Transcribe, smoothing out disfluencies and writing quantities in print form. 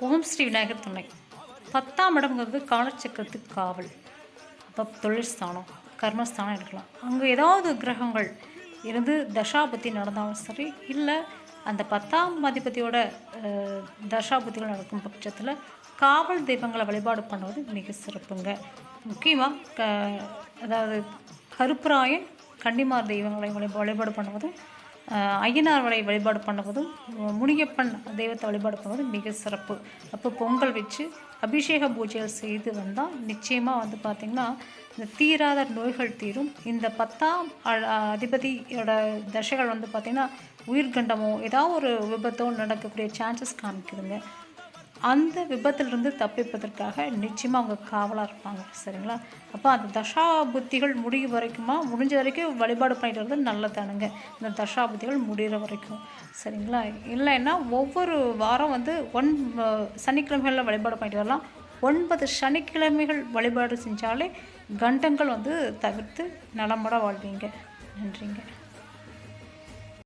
ஓம் ஸ்ரீ விநாயகர் துணை. 10ஆம் இடம்ங்கிறது காலச்சக்கரத்துக்கு காவல். அப்போ தொழில் ஸ்தானம், கர்மஸ்தானம் இருக்கலாம். அங்கே ஏதாவது கிரகங்கள் இருந்து தசாபுத்தி நடந்தாலும் சரி, இல்லை அந்த 10ஆம் அதிபதியோட தசாபுத்திகள் நடக்கும் பட்சத்தில் காவல் தெய்வங்களை வழிபாடு பண்ணுவது மிக சிறப்புங்க. முக்கியமாக அதாவது கருப்பராயன், கன்னிமார் தெய்வங்களை வழிபாடு பண்ணுவதும், ஐயனார் வழிபாடு பண்ணுவதும், முனியப்பன் தெய்வத்தை வழிபாடு பண்ணுவதும் மிக சிறப்பு. அப்போ பொங்கல் வச்சு அபிஷேக பூஜைகள் செய்து வந்தால் நிச்சயமாக வந்து பார்த்திங்கன்னா இந்த தீராத நோய்கள் தீரும். இந்த 10ஆம் அதிபதியோட தசைகள் வந்து பார்த்திங்கன்னா உயிர்கண்டமோ ஏதாவது ஒரு விபத்தோ நடக்கக்கூடிய சான்சஸ் காமிக்குதுங்க. அந்த விபத்திலிருந்து தப்பிப்பதற்காக நிச்சயமாக அவங்க காவலாக இருப்பாங்க. சரிங்களா? அப்போ அந்த தசா புத்திகள் முடியும் முடிஞ்ச வரைக்கும் வழிபாடு பண்ணிட்டு வரது நல்லதானுங்க. இந்த தசா புத்திகள் முடிகிற வரைக்கும். சரிங்களா? இல்லைன்னா ஒவ்வொரு வாரம் வந்து சனிக்கிழமைகளில் வழிபாடு பண்ணிட்டு வரலாம். 9 சனிக்கிழமைகள் வழிபாடு செஞ்சாலே கண்டங்கள் வந்து தவிர்த்து நலம்பட வாழ்வீங்க. நன்றிங்க.